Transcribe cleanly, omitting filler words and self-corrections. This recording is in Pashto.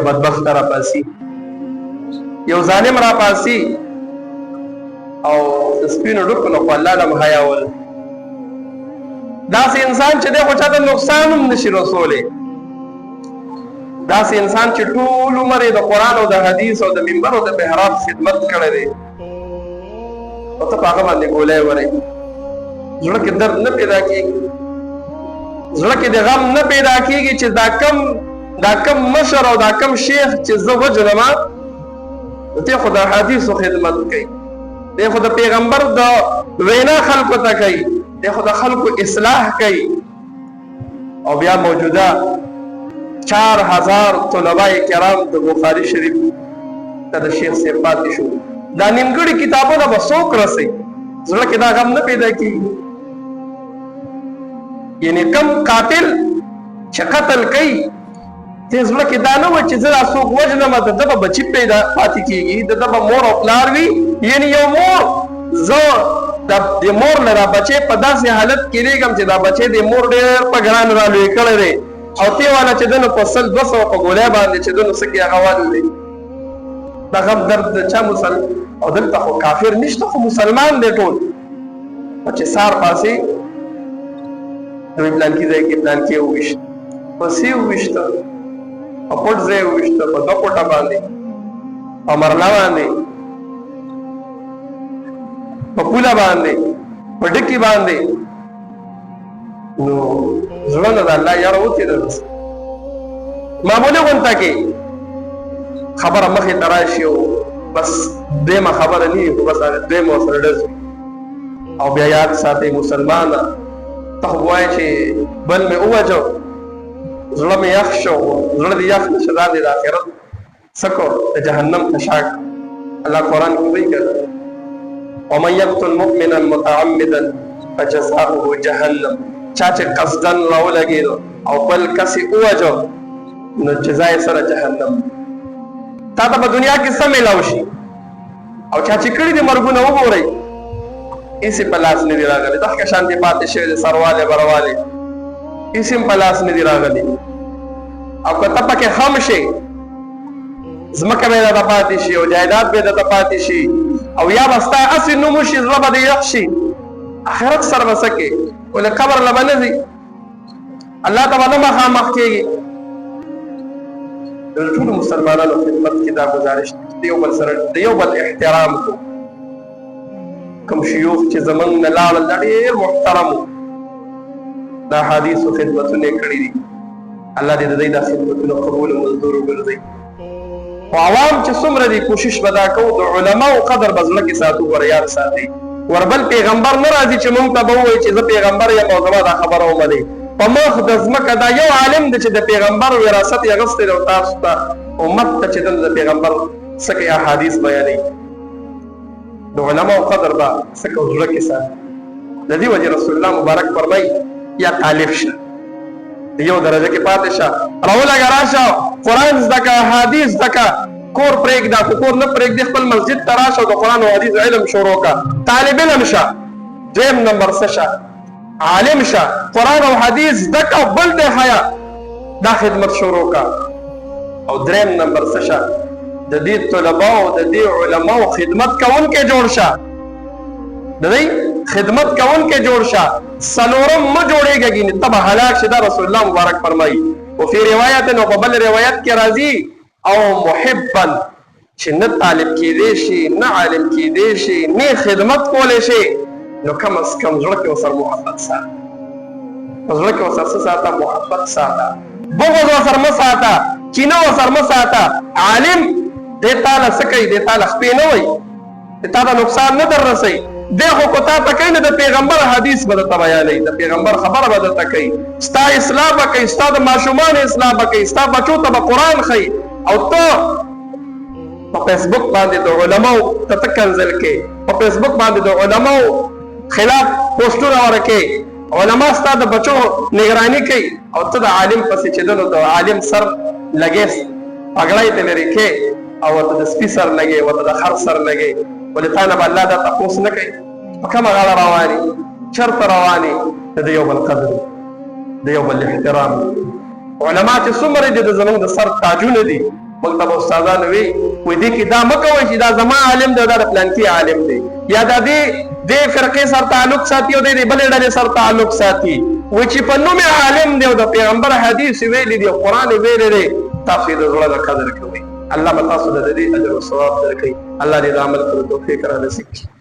بدبخت را پاسي یو ظالم را پاسي او د سپینو ډکو نه خو الله له حیا ول داسې انسان چې دی خو چاته نقصان هم نشي رسولی داسې انسان چې ټول عمر یې د قرآن او د حدیث او د منبر او د محراب خدمت کړی دی او ته په هغه باندې ګولی ورئ زړه کې درد نه پیدا کېږي زړه کې د غم نه پیدا کېږي چې دا کم مشر او دا کم شیخ چې زه وجنم دی خو د حدیثو خدمت کوي دی خو د پیغمبر د وینا خلکو ته کوي دی خو د خلکو اصلاح کوي او بیا موجوده 4000 طلباء کرام د بخاري شریف ته د شیخ صاحب پاتې شو دا نیمګړي کتابونه به څوک رسي زړه کې دا غم نه پیدا کېږي یعنی کم قاتل چې قتل کوي ته زړه کې دا نه و چې زه دا څوک وژنم د ده به بچي پیدا پاتې کېږي د ده به مور او پلار وي یعنی یو مور زه د مور نه را بچی په داسې حالت کې لېږم چې دا بچی د مور ډېر په ګران را لوی کړی دی او ته والا چې دنو په 100-200 په ګولۍ باندې چې دنو څه کې هغه والي دا غم درد د چا او دلته خو کافر نشته خو مسلمان دی ټول چې سار پاسې دوی پلانکي ځای کې پلانکي وویشت پسې وویشته په پټ ځای وویشته په 2 کوټه باندې په مرلا باندې په پوله باندې په ډکي باندې نو زړه نه د الله یاره وتېده معمولي غونډه کې خبره مخې ته راشي او بس دویمه خبره نه وي خو بس هغه دویمه ورسره ډز او بیا یاد ساتئ مسلمانه ته خو وایې چې بل مې ووجو زړه مې یخ شو زړه دې یخ نه شو دا دې د آخرت څه کو د جهنم ته شا الله قرآن کې وایي که ومن یقتل مؤمنا متعمدا فجزاؤه جهنم چا چې قصدن راولګېدو او بل کس یې ووجو نو جزا یې سره جهنم تا ته په دنیا کې څه میلاو شي او چا چې کړي دي مرګونه وګورئ هېڅ یې په لاس نه دي راغلي دغه شان دې پاتې شوي دي سروالی بروالی هېڅ هم په لاس نه دي راغلي او که ته پکې خم شي ځمکه به یې درته پاتې شي او جایداد به یې درته پاتې شي او یا به ستا هسې نوم وشي زړه به دې یخ شي آخرت سره به څه کوې ولې قبر له به نه ځي الله ته به نه مخامخ کېږي د ټولو مسلمانانو خدمت کې دا ګزارش دی د یو بل سره د یو بل احترام کوو کوم شیوخ چې زمونږ نه لاړل دا ډېر محترم وو دا حدیثو خدمتونه یې کړي دي الله دې د دوی دا خدمتونه قبول او منظور وګرځوي خو عوام چې څومره دي کوشش به دا کوو د علماو قدر به زړه کې ساتو ور یاد ساتئ وربل پیغمبر نه راځي چې موږ ته به ووایي چې زه پیغمبر یم او زما دا خبره ومنئ په مخ د ځمکه دا یو عالم دی چې د پیغمبر وراثت یې اخیستی دی او تاسو ته امت ته چې د پیغمبر څه کوي احادیث بیانوي د علماو قدر به څه کوو زړه کې ساتي د دې وجې رسول الله مبارک فرمایي یا طالب شه د یو درجه کې پاتې شه راولږه راشه قرآن زده که احادیث زده که کور پرېږده که کور نه پرېږدې خپل مسجد ته راشه او د قرآن او حدیث علم شروع که طالب علم شه دویم نمبر څه شه عالم شه قرآن او حدیث زده که بل د حیا دا خدمت شروع که او دریم نمبر څه شه د دې طلباو د دې علماو خدمت کوونکی جوړ شه د دې خدمت کوونکی جوړ شه څلورم مه جوړېږه ګینې ته به هلاک شې دا رسول الله مبارک فرمایي وفي روایت نو په بل روایت کې راځي او محبا چې نه طالب کېدی شي نه عالم کېدی شي نه خدمت کولی شي نو کم از کم زړه کې ورسره محبت ساته زړه کې ورسره څه ساته محبت ساته بغض ورسره مه ساته کینه ورسره مه ساته عالم دې تاله څه کوي دې تاله خپې نه وایي دې تا ته نقصان نه در رسوي دی خو کو تا ته کوي نه د پیغمبر حدیث به درته بیانوي د پیغمبر خبره به درته کوي ستا اصلاح به کوي ستا د ماشومانو اصلاح به کوي ستا بچو ته به قرآن ښیي او ته په فیسبوک باندې د علماو ته ته کنځل کوې په فیسبوک باندې د علماو خلاف پوسټونه ورکې علما ستا د بچو نگرانی کوي او ته د عالم پسې چې د عالم سر لګې پګړۍ ته لرې کې او ورته د سپي سر لګې ورته د خر سر لګې ولې تا نه به الله دا تپوس نه کوي په کومه غاړه روانې چېرته روانې د یو بل قدر د یو بل احترام علما چې څومره دي د زموږ د سر تاجونه دي موږ ته استادان وی دې کې دا مکوئ چې دا زما عالم دی دا پلان کې عالم دی یا دا دې فرقې سره تعلق ساتي او دې بلې ډلې سره تعلق ساتي و چې په نوم عالم دی او د پیغمبر حدیث ویلي دی قرآن ویلي دی تاسو د زړه د قدر کوئ الله به تاسو د دې اجر او ثواب درکړي الله دې د عمل کولو توفیق را نصیب کړي